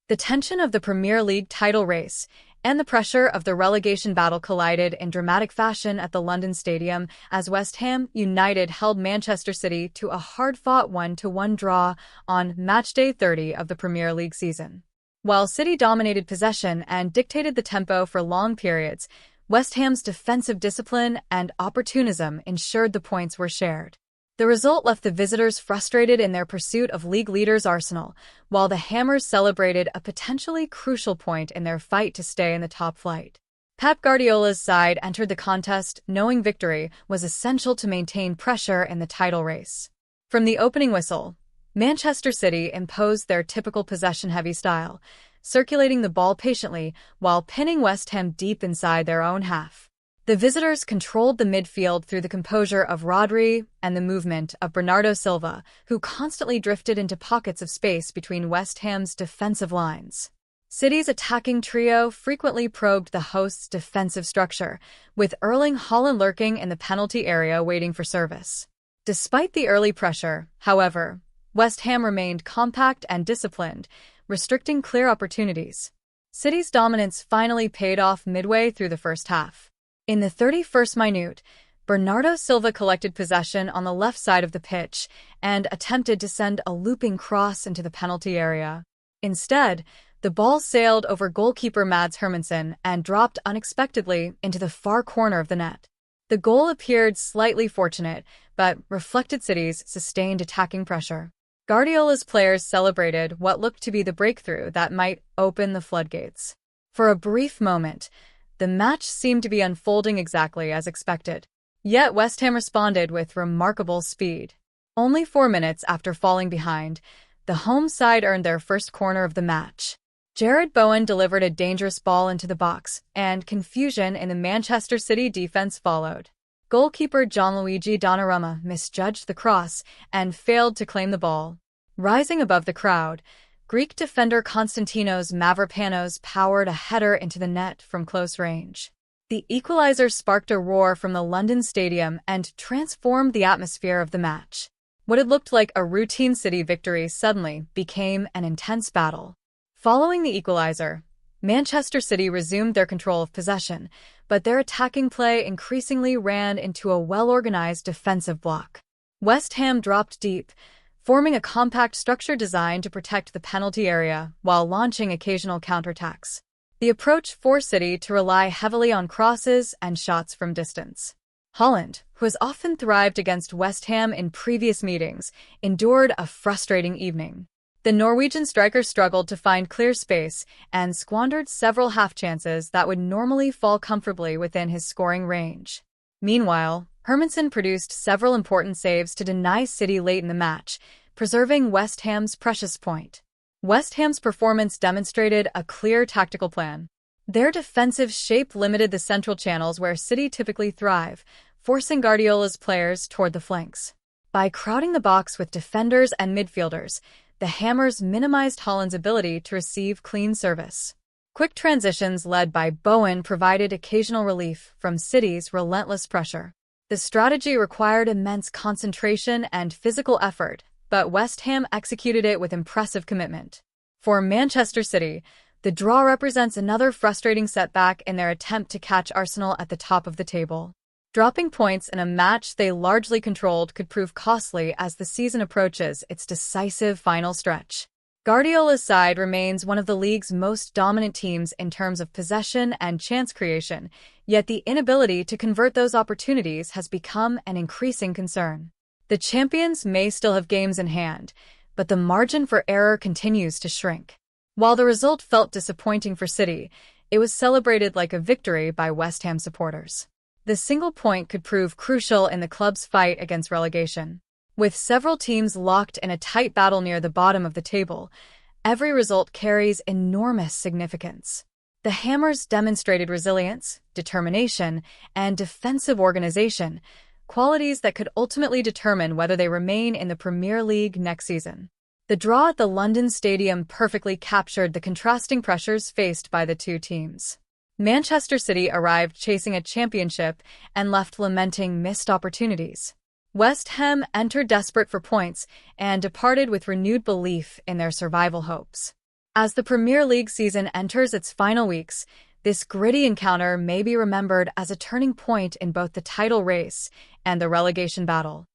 The tension of the Premier League title race and the pressure of the relegation battle collided in dramatic fashion at the London Stadium as West Ham United held Manchester City to a hard-fought 1-1 draw on matchday 30 of the Premier League season. While City dominated possession and dictated the tempo for long periods, West Ham's defensive discipline and opportunism ensured the points were shared. The result left the visitors frustrated in their pursuit of league leaders Arsenal, while the Hammers celebrated a potentially crucial point in their fight to stay in the top flight. Pep Guardiola's side entered the contest knowing victory was essential to maintain pressure in the title race. From the opening whistle, Manchester City imposed their typical possession-heavy style, circulating the ball patiently while pinning West Ham deep inside their own half. The visitors controlled the midfield through the composure of Rodri and the movement of Bernardo Silva, who constantly drifted into pockets of space between West Ham's defensive lines. City's attacking trio frequently probed the hosts' defensive structure, with Erling Haaland lurking in the penalty area waiting for service. Despite the early pressure, however, West Ham remained compact and disciplined, restricting clear opportunities. City's dominance finally paid off midway through the first half. In the 31st minute, Bernardo Silva collected possession on the left side of the pitch and attempted to send a looping cross into the penalty area. Instead, the ball sailed over goalkeeper Mads Hermansen and dropped unexpectedly into the far corner of the net. The goal appeared slightly fortunate, but reflected City's sustained attacking pressure. Guardiola's players celebrated what looked to be the breakthrough that might open the floodgates. For a brief moment, the match seemed to be unfolding exactly as expected. Yet West Ham responded with remarkable speed. Only 4 minutes after falling behind, the home side earned their first corner of the match. Jarrod Bowen delivered a dangerous ball into the box, and confusion in the Manchester City defense followed. Goalkeeper Gianluigi Donnarumma misjudged the cross and failed to claim the ball. Rising above the crowd, Greek defender Konstantinos Mavropanos powered a header into the net from close range. The equalizer sparked a roar from the London Stadium and transformed the atmosphere of the match. What had looked like a routine City victory suddenly became an intense battle. Following the equalizer, Manchester City resumed their control of possession, but their attacking play increasingly ran into a well-organized defensive block. West Ham dropped deep, forming a compact structure designed to protect the penalty area while launching occasional counterattacks. The approach forced City to rely heavily on crosses and shots from distance. Haaland, who has often thrived against West Ham in previous meetings, endured a frustrating evening. The Norwegian striker struggled to find clear space and squandered several half-chances that would normally fall comfortably within his scoring range. Meanwhile, Hermansen produced several important saves to deny City late in the match, preserving West Ham's precious point. West Ham's performance demonstrated a clear tactical plan. Their defensive shape limited the central channels where City typically thrive, forcing Guardiola's players toward the flanks. By crowding the box with defenders and midfielders, the Hammers minimized Haaland's ability to receive clean service. Quick transitions led by Bowen provided occasional relief from City's relentless pressure. The strategy required immense concentration and physical effort, but West Ham executed it with impressive commitment. For Manchester City, the draw represents another frustrating setback in their attempt to catch Arsenal at the top of the table. Dropping points in a match they largely controlled could prove costly as the season approaches its decisive final stretch. Guardiola's side remains one of the league's most dominant teams in terms of possession and chance creation, yet the inability to convert those opportunities has become an increasing concern. The champions may still have games in hand, but the margin for error continues to shrink. While the result felt disappointing for City, it was celebrated like a victory by West Ham supporters. The single point could prove crucial in the club's fight against relegation. With several teams locked in a tight battle near the bottom of the table, every result carries enormous significance. The Hammers demonstrated resilience, determination, and defensive organization, qualities that could ultimately determine whether they remain in the Premier League next season. The draw at the London Stadium perfectly captured the contrasting pressures faced by the two teams. Manchester City arrived chasing a championship and left lamenting missed opportunities. West Ham entered desperate for points and departed with renewed belief in their survival hopes. As the Premier League season enters its final weeks, this gritty encounter may be remembered as a turning point in both the title race and the relegation battle.